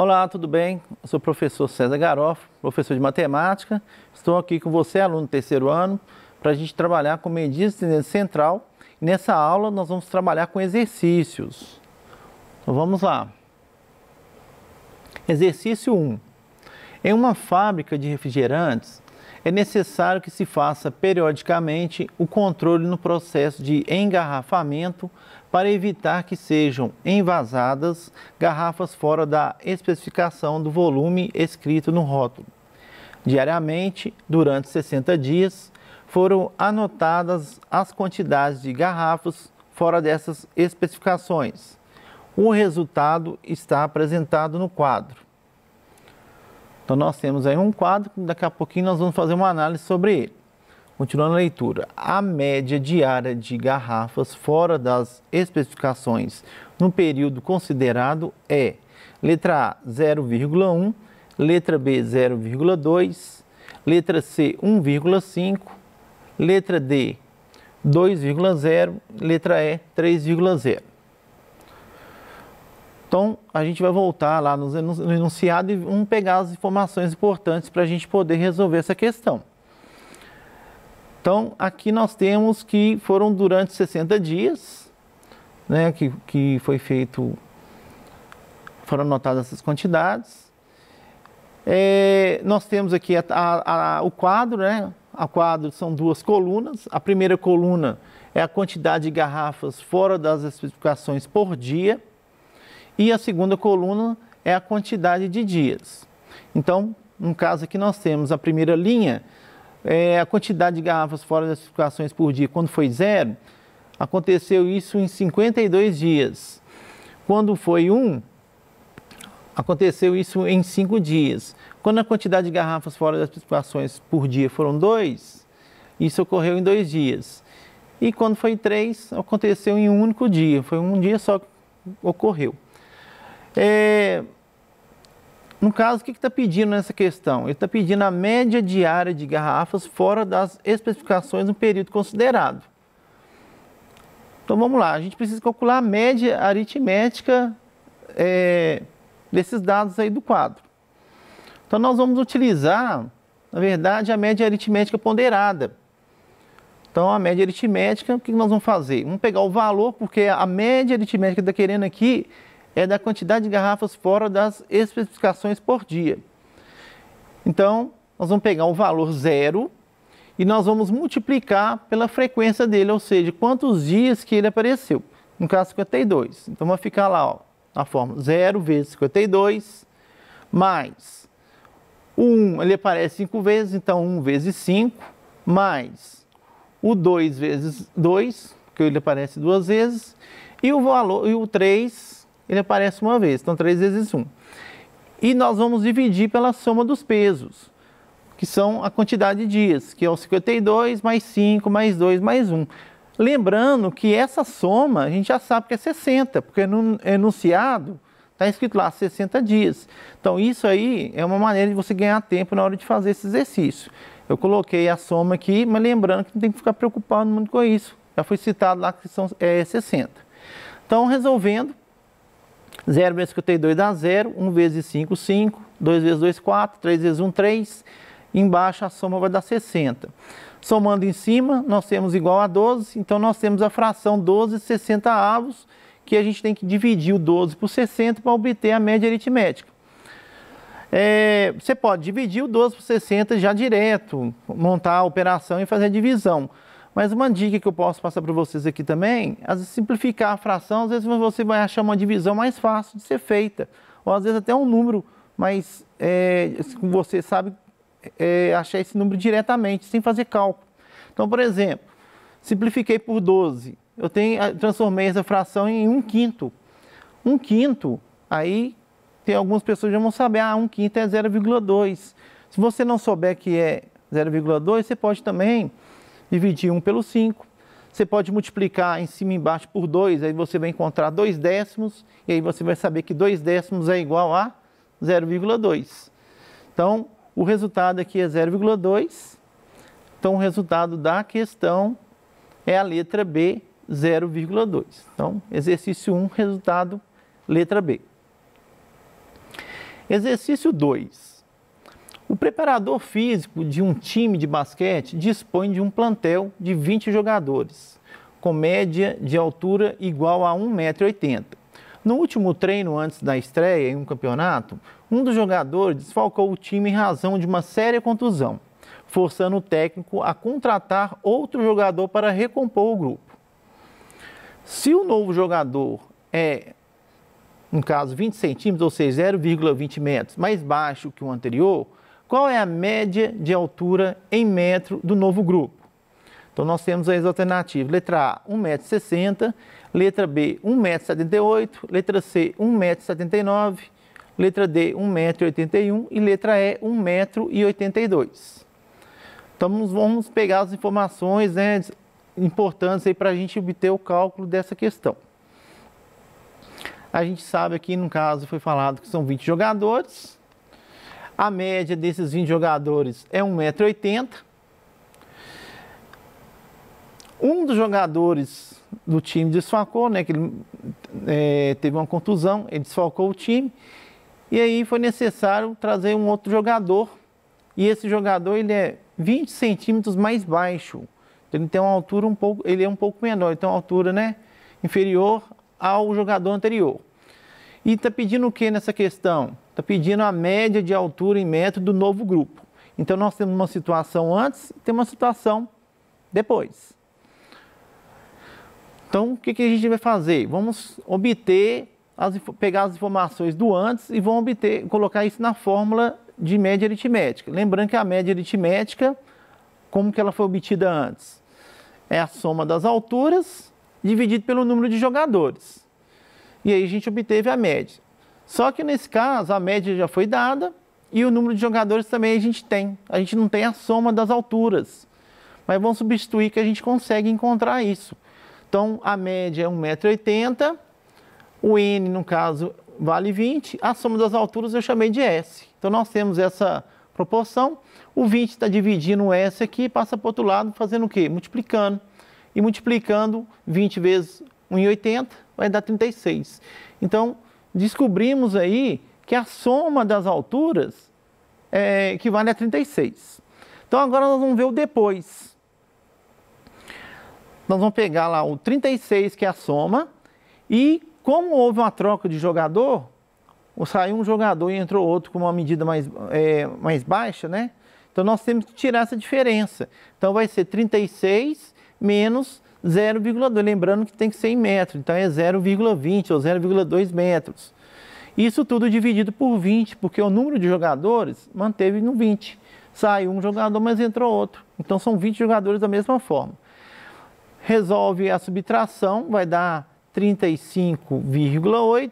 Olá, tudo bem? Eu sou o professor César Garoff, professor de matemática. Estou aqui com você, aluno do terceiro ano, para a gente trabalhar com medidas de tendência central. E nessa aula nós vamos trabalhar com exercícios. Então vamos lá. Exercício 1. Em uma fábrica de refrigerantes, é necessário que se faça periodicamente o controle no processo de engarrafamento para evitar que sejam envasadas garrafas fora da especificação do volume escrito no rótulo. Diariamente, durante 60 dias, foram anotadas as quantidades de garrafas fora dessas especificações. O resultado está apresentado no quadro. Então, nós temos aí um quadro, daqui a pouquinho nós vamos fazer uma análise sobre ele. Continuando a leitura, a média diária de garrafas fora das especificações no período considerado é letra A, 0,1, letra B, 0,2, letra C, 1,5, letra D, 2,0, letra E, 3,0. Então, a gente vai voltar lá no enunciado e vamos pegar as informações importantes para a gente poder resolver essa questão. Então, aqui nós temos que foram durante 60 dias, né, que foi feito, foram anotadas essas quantidades. Nós temos aqui o quadro, né? O quadro são duas colunas. A primeira coluna é a quantidade de garrafas fora das especificações por dia. E a segunda coluna é a quantidade de dias. Então, no caso aqui nós temos a primeira linha, a quantidade de garrafas fora das especificações por dia. Quando foi 0, aconteceu isso em 52 dias. Quando foi 1, aconteceu isso em 5 dias. Quando a quantidade de garrafas fora das especificações por dia foram 2, isso ocorreu em 2 dias. E quando foi 3, aconteceu em um único dia. Foi um dia só que ocorreu. No caso, o que está pedindo nessa questão? Ele está pedindo a média diária de garrafas fora das especificações no período considerado. Então vamos lá, a gente precisa calcular a média aritmética desses dados aí do quadro. Então nós vamos utilizar, na verdade, a média aritmética ponderada. Então a média aritmética, o que nós vamos fazer? Vamos pegar o valor, porque a média aritmética que está querendo aqui é da quantidade de garrafas fora das especificações por dia. Então, nós vamos pegar o valor 0 e nós vamos multiplicar pela frequência dele, ou seja, quantos dias que ele apareceu. No caso, 52. Então, vai ficar lá, ó, na fórmula 0 vezes 52, mais o 1, ele aparece 5 vezes, então 1 vezes 5, mais o 2 vezes 2, que ele aparece 2 vezes, e o valor, e o 3, ele aparece uma vez, então 3 vezes 1. E nós vamos dividir pela soma dos pesos, que são a quantidade de dias, que é o 52 mais 5 mais 2 mais 1. Lembrando que essa soma a gente já sabe que é 60, porque no enunciado está escrito lá 60 dias. Então isso aí é uma maneira de você ganhar tempo na hora de fazer esse exercício. Eu coloquei a soma aqui, mas lembrando que não tem que ficar preocupado muito com isso. Já foi citado lá que são 60. Então resolvendo, 0 vezes 52 dá 0, 1 vezes 5, 5, 2 vezes 2, 4, 3 vezes 1, 3. Embaixo a soma vai dar 60. Somando em cima, nós temos igual a 12, então nós temos a fração 12/60, que a gente tem que dividir o 12 por 60 para obter a média aritmética. Você pode dividir o 12 por 60 já direto, montar a operação e fazer a divisão. Mas uma dica que eu posso passar para vocês aqui também, às vezes simplificar a fração, às vezes você vai achar uma divisão mais fácil de ser feita. Ou às vezes até um número mais, você sabe achar esse número diretamente, sem fazer cálculo. Então, por exemplo, simplifiquei por 12. Eu transformei essa fração em 1/5. 1/5, aí tem algumas pessoas que já vão saber, 1/5 é 0,2. Se você não souber que é 0,2, você pode também dividir 1 pelo 5. Você pode multiplicar em cima e embaixo por 2, aí você vai encontrar 2 décimos, e aí você vai saber que 2 décimos é igual a 0,2. Então, o resultado aqui é 0,2. Então, o resultado da questão é a letra B, 0,2. Então, exercício 1, resultado, letra B. Exercício 2. O preparador físico de um time de basquete dispõe de um plantel de 20 jogadores, com média de altura igual a 1,80 m. No último treino antes da estreia em um campeonato, um dos jogadores desfalcou o time em razão de uma séria contusão, forçando o técnico a contratar outro jogador para recompor o grupo. Se o novo jogador é, no caso, 20 centímetros, ou seja, 0,20 metros, mais baixo que o anterior, qual é a média de altura em metro do novo grupo? Então, nós temos as alternativas. Letra A, 1,60 m. Letra B, 1,78 m. Letra C, 1,79 m. Letra D, 1,81 m. E letra E, 1,82 m. Então, vamos pegar as informações, né, importantes para a gente obter o cálculo dessa questão. A gente sabe aqui, no caso, foi falado que são 20 jogadores. A média desses 20 jogadores é 1,80 m. Um dos jogadores do time desfalcou, né, que ele teve uma contusão, ele desfalcou o time. E aí foi necessário trazer um outro jogador. E esse jogador, ele é 20 centímetros mais baixo. Ele tem uma altura ele é um pouco menor, ele tem uma altura, né, inferior ao jogador anterior. E está pedindo o que nessa questão? Está pedindo a média de altura em metro do novo grupo. Então, nós temos uma situação antes e temos uma situação depois. Então, o que a gente vai fazer? Vamos pegar as informações do antes e vamos colocar isso na fórmula de média aritmética. Lembrando que a média aritmética, como que ela foi obtida antes? É a soma das alturas dividido pelo número de jogadores. E aí a gente obteve a média. Só que nesse caso, a média já foi dada e o número de jogadores também a gente tem. A gente não tem a soma das alturas. Mas vamos substituir que a gente consegue encontrar isso. Então, a média é 1,80 m, o N, no caso, vale 20, a soma das alturas eu chamei de S. Então, nós temos essa proporção, o 20 está dividindo o S aqui, passa para o outro lado, fazendo o quê? Multiplicando. E multiplicando 20 vezes 1,80 vai dar 36. Então, descobrimos aí que a soma das alturas equivale a 36. Então, agora nós vamos ver o depois. Nós vamos pegar lá o 36, que é a soma, e como houve uma troca de jogador, saiu um jogador e entrou outro com uma medida mais baixa, né? Então, nós temos que tirar essa diferença. Então, vai ser 36 menos 0,2, lembrando que tem que ser em metro, então é 0,20 ou 0,2 metros. Isso tudo dividido por 20, porque o número de jogadores manteve no 20. Saiu um jogador, mas entrou outro. Então, são 20 jogadores da mesma forma. Resolve a subtração, vai dar 35,8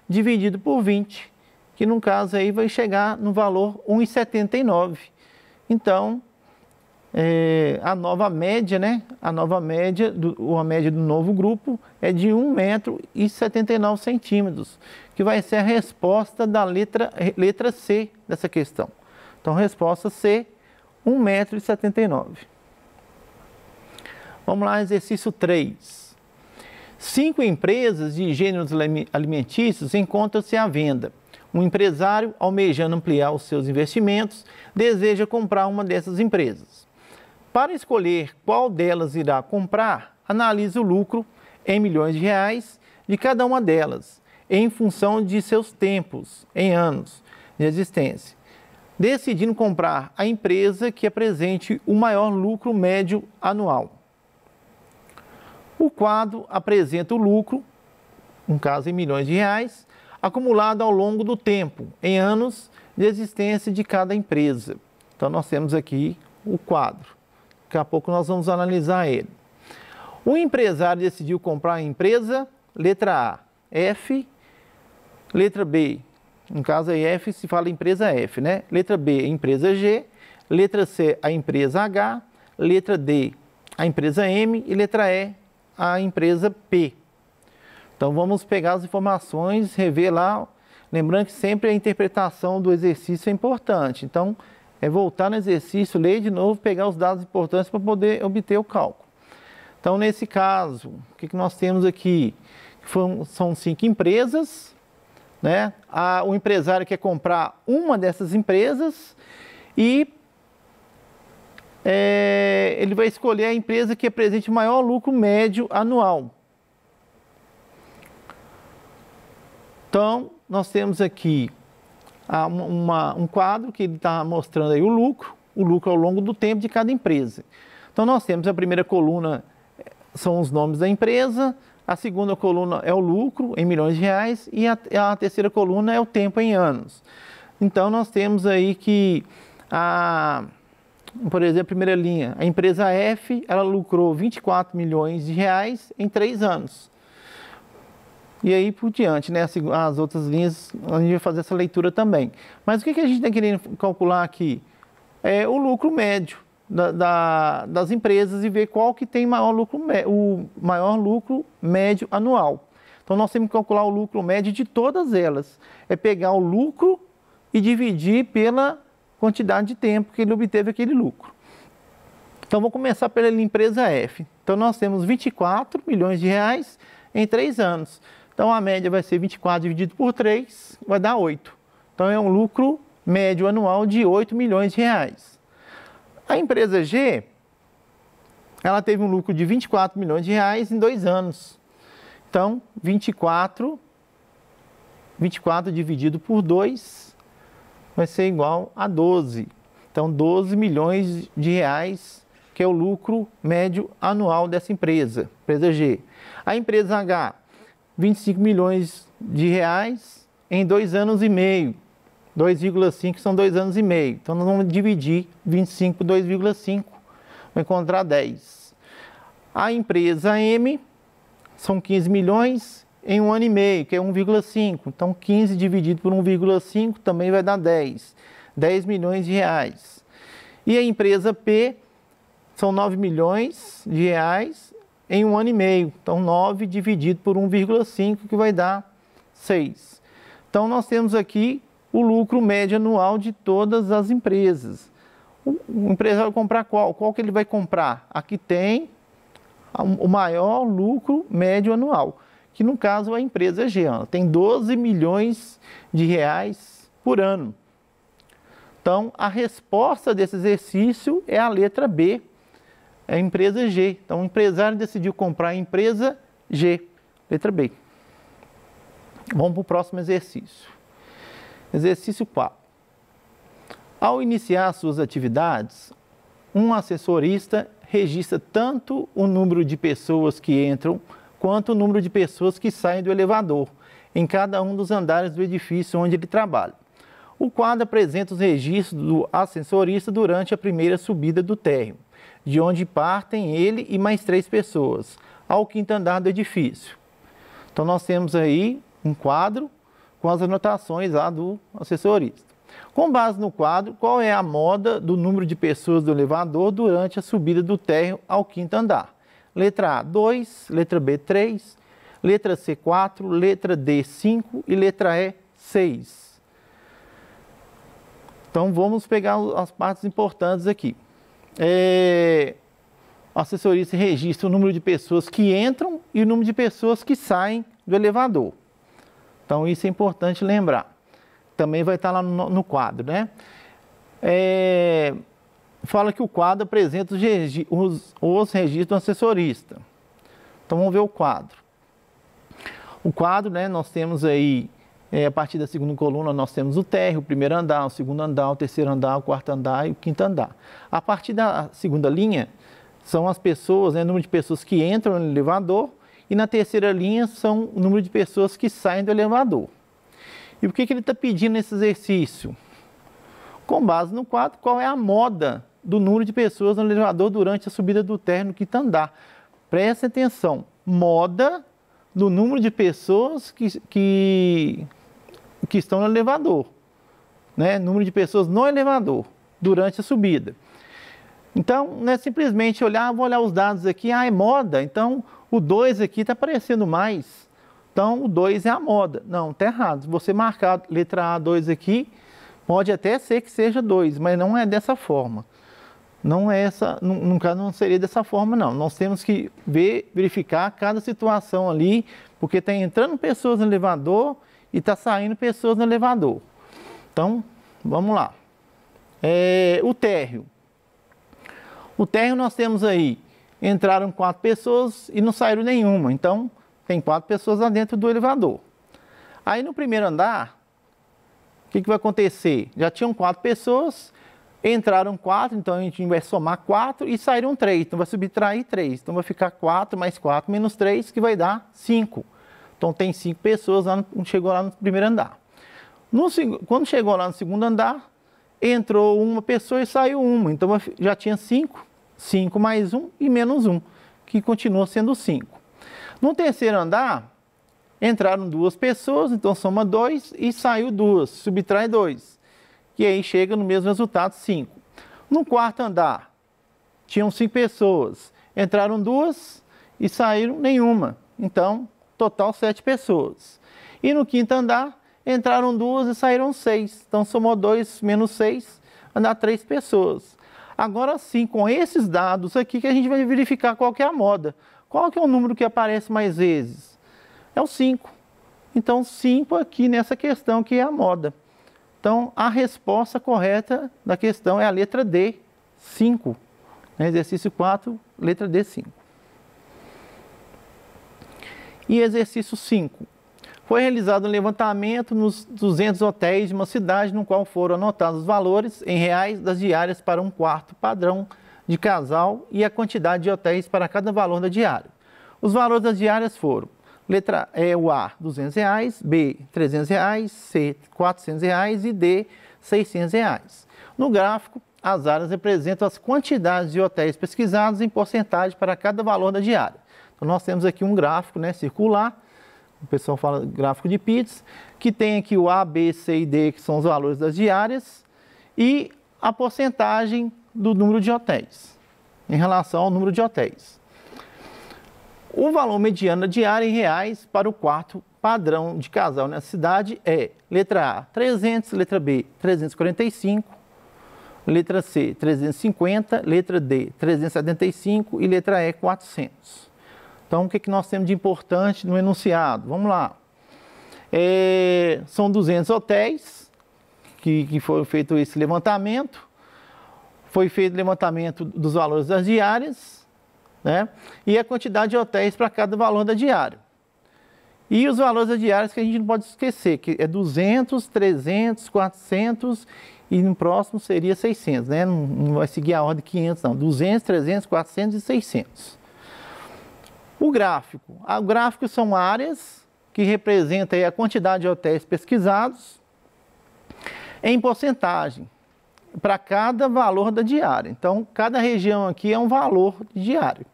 dividido por 20, que no caso aí vai chegar no valor 1,79. Então, a nova média, né? A média do novo grupo é de 1,79 m, que vai ser a resposta da letra C dessa questão. Então, resposta C, 1,79 m. Vamos lá, exercício 3. 5 empresas de gêneros alimentícios encontram-se à venda. Um empresário, almejando ampliar os seus investimentos, deseja comprar uma dessas empresas. Para escolher qual delas irá comprar, analise o lucro em milhões de reais de cada uma delas, em função de seus tempos, em anos de existência, decidindo comprar a empresa que apresente o maior lucro médio anual. O quadro apresenta o lucro, no caso em milhões de reais, acumulado ao longo do tempo, em anos de existência de cada empresa. Então, nós temos aqui o quadro. Daqui a pouco nós vamos analisar ele. O empresário decidiu comprar a empresa, letra A, F, letra B, no caso aí F se fala empresa F, né? Letra B, a empresa G, letra C, a empresa H, letra D, a empresa M e letra E, a empresa P. Então, vamos pegar as informações, rever lá, lembrando que sempre a interpretação do exercício é importante. Então, voltar no exercício, ler de novo, pegar os dados importantes para poder obter o cálculo. Então, nesse caso, o que nós temos aqui? São 5 empresas, né? O empresário quer comprar uma dessas empresas e ele vai escolher a empresa que apresente o maior lucro médio anual. Então, nós temos aqui um quadro que ele está mostrando aí o lucro ao longo do tempo de cada empresa. Então, nós temos a primeira coluna, são os nomes da empresa, a segunda coluna é o lucro em milhões de reais e a terceira coluna é o tempo em anos. Então, nós temos aí que, por exemplo, a primeira linha, a empresa F, ela lucrou 24 milhões de reais em 3 anos. E aí por diante, né? As outras linhas, a gente vai fazer essa leitura também. Mas o que a gente está querendo calcular aqui? É o lucro médio das empresas e ver qual que tem o maior lucro médio anual. Então nós temos que calcular o lucro médio de todas elas. É pegar o lucro e dividir pela quantidade de tempo que ele obteve aquele lucro. Então vou começar pela empresa F. Então nós temos 24 milhões de reais em 3 anos. Então, a média vai ser 24 dividido por 3, vai dar 8. Então, é um lucro médio anual de 8 milhões de reais. A empresa G, ela teve um lucro de 24 milhões de reais em 2 anos. Então, 24 dividido por 2 vai ser igual a 12. Então, 12 milhões de reais, que é o lucro médio anual dessa empresa G. A empresa H, 25 milhões de reais em 2 anos e meio. 2,5 são 2 anos e meio. Então, nós vamos dividir 25 por 2,5, vai encontrar 10. A empresa M são 15 milhões em 1 ano e meio, que é 1,5. Então, 15 dividido por 1,5 também vai dar 10. 10 milhões de reais. E a empresa P são 9 milhões de reais em 1 ano e meio. Então, 9 dividido por 1,5, que vai dar 6. Então, nós temos aqui o lucro médio anual de todas as empresas. O empresário vai comprar qual? Qual que ele vai comprar? Aqui tem o maior lucro médio anual, que no caso é a empresa G. Ela tem 12 milhões de reais por ano. Então, a resposta desse exercício é a letra B. É a empresa G. Então, o empresário decidiu comprar a empresa G, letra B. Vamos para o próximo exercício. Exercício 4. Ao iniciar suas atividades, um assessorista registra tanto o número de pessoas que entram quanto o número de pessoas que saem do elevador, em cada um dos andares do edifício onde ele trabalha. O quadro apresenta os registros do assessorista durante a primeira subida do térreo, de onde partem ele e mais 3 pessoas, ao 5º andar do edifício. Então, nós temos aí um quadro com as anotações lá do assessorista. Com base no quadro, qual é a moda do número de pessoas do elevador durante a subida do térreo ao 5º andar? Letra A, 2, letra B, 3, letra C, 4, letra D, 5 e letra E, 6. Então, vamos pegar as partes importantes aqui. O assessorista registra o número de pessoas que entram e o número de pessoas que saem do elevador. Então, isso é importante lembrar. Também vai estar lá no quadro, né? Fala que o quadro apresenta os registros do assessorista. Então, vamos ver o quadro. O quadro, né, nós temos aí, a partir da segunda coluna, nós temos o térreo, o primeiro andar, o segundo andar, o terceiro andar, o quarto andar e o 5º andar. A partir da segunda linha, são as pessoas, né, o número de pessoas que entram no elevador, e na terceira linha são o número de pessoas que saem do elevador. E o que ele está pedindo nesse exercício? Com base no quadro, qual é a moda do número de pessoas no elevador durante a subida do térreo no 5º andar? Preste atenção, moda do número de pessoas que estão no elevador, né? Número de pessoas no elevador durante a subida. Então, não é simplesmente olhar, vou olhar os dados aqui, é moda, então o 2 aqui está aparecendo mais. Então, o 2 é a moda. Não, está errado. Se você marcar letra A, 2 aqui, pode até ser que seja 2, mas não é dessa forma. Não é essa, no caso não seria dessa forma, não. Nós temos que verificar cada situação ali, porque está entrando pessoas no elevador e está saindo pessoas no elevador. Então, vamos lá. O térreo. O térreo nós temos aí, entraram 4 pessoas e não saíram nenhuma. Então, tem 4 pessoas lá dentro do elevador. Aí no primeiro andar, o que vai acontecer? Já tinham 4 pessoas, entraram 4, então a gente vai somar 4 e saíram 3. Então vai subtrair 3. Então vai ficar 4 mais 4 menos 3, que vai dar 5. Então tem 5 pessoas, chegou lá no primeiro andar. Quando chegou lá no segundo andar, entrou uma pessoa e saiu uma. Então já tinha 5, 5 mais 1 e menos 1, que continua sendo 5. No terceiro andar, entraram 2 pessoas, então soma 2 e saiu 2, subtrai 2. E aí chega no mesmo resultado, 5. No quarto andar, tinham 5 pessoas, entraram 2 e saíram nenhuma. Então, total 7 pessoas. E no quinto andar, entraram 2 e saíram 6. Então, somou 2 menos 6, vai dar 3 pessoas. Agora sim, com esses dados aqui que a gente vai verificar qual que é a moda. Qual que é o número que aparece mais vezes? É o 5. Então, 5 aqui nessa questão que é a moda. Então, a resposta correta da questão é a letra D, 5. Exercício 4, letra D, 5. E exercício 5. Foi realizado um levantamento nos 200 hotéis de uma cidade, no qual foram anotados os valores em reais das diárias para um quarto padrão de casal e a quantidade de hotéis para cada valor da diária. Os valores das diárias foram: letra E, o A, R$200, B, R$300, C, R$400 e D, R$600. No gráfico, as áreas representam as quantidades de hotéis pesquisados em porcentagem para cada valor da diária. Então, nós temos aqui um gráfico, circular, o pessoal fala gráfico de Pitts, que tem aqui o A, B, C e D, que são os valores das diárias, e a porcentagem do número de hotéis, em relação ao número de hotéis. O valor mediano da diária em reais para o quarto padrão de casal nessa cidade é: letra A, 300, letra B, 345, letra C, 350, letra D, 375 e letra E, 400. Então, o que nós temos de importante no enunciado? Vamos lá. São 200 hotéis que foi feito esse levantamento. Foi feito o levantamento dos valores das diárias, e a quantidade de hotéis para cada valor da diária. E os valores das diárias que a gente não pode esquecer, que é 200, 300, 400 e no próximo seria 600, Não vai seguir a ordem 500, não. 200, 300, 400 e 600. O gráfico são áreas que representam aí a quantidade de hotéis pesquisados em porcentagem para cada valor da diária. Então, cada região aqui é um valor diário.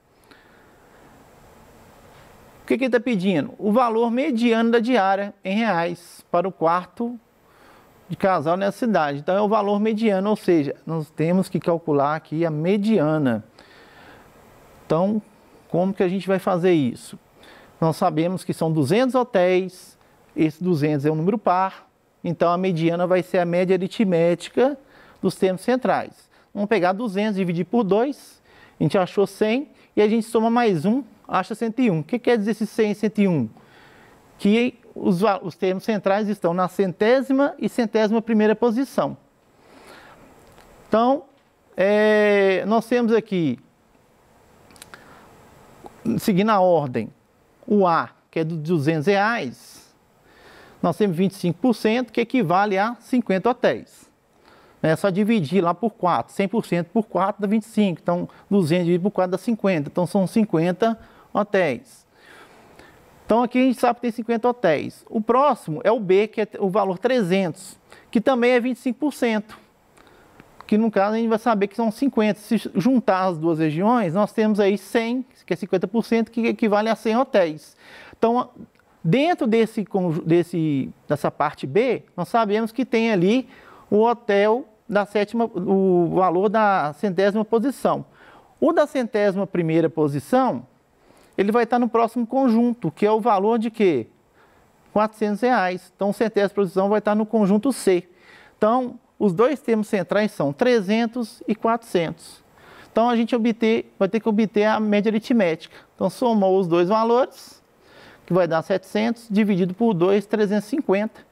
O que ele está pedindo? O valor mediano da diária em reais para o quarto de casal nessa cidade. Então, é o valor mediano, ou seja, nós temos que calcular aqui a mediana. Então, como que a gente vai fazer isso? Nós sabemos que são 200 hotéis, esse 200 é um número par, então a mediana vai ser a média aritmética dos termos centrais. Vamos pegar 200, dividir por 2, a gente achou 100 e a gente soma mais 1, acha 101. O que quer dizer esse 100 e 101? Que os termos centrais estão na 100ª e 101ª posição. Então, nós temos aqui, seguindo a ordem, o A, que é de R$200, nós temos 25%, que equivale a 50 hotéis. É só dividir lá por 4, 100% por 4 dá 25, então 200 dividido por 4 dá 50, então são 50 hotéis. Então aqui a gente sabe que tem 50 hotéis. O próximo é o B, que é o valor 300, que também é 25%. Que no caso a gente vai saber que são 50. Se juntar as duas regiões, nós temos aí 100, que é 50%, que equivale a 100 hotéis. Então, dentro dessa parte B, nós sabemos que tem ali o hotel o valor da 100ª posição. O da 101ª posição, ele vai estar no próximo conjunto, que é o valor de quê? R$400. Então, a 100ª posição vai estar no conjunto C. Então, os dois termos centrais são 300 e 400. Então, a gente vai ter que obter a média aritmética. Então, somou os dois valores, que vai dar 700, dividido por 2, 350.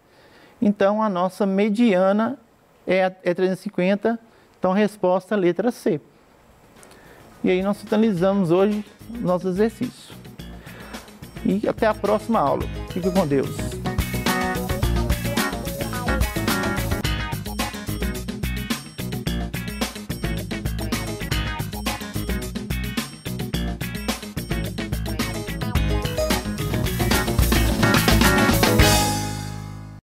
Então, a nossa mediana é 350, então a resposta é a letra C. E aí nós finalizamos hoje o nosso exercício. E até a próxima aula. Fique com Deus.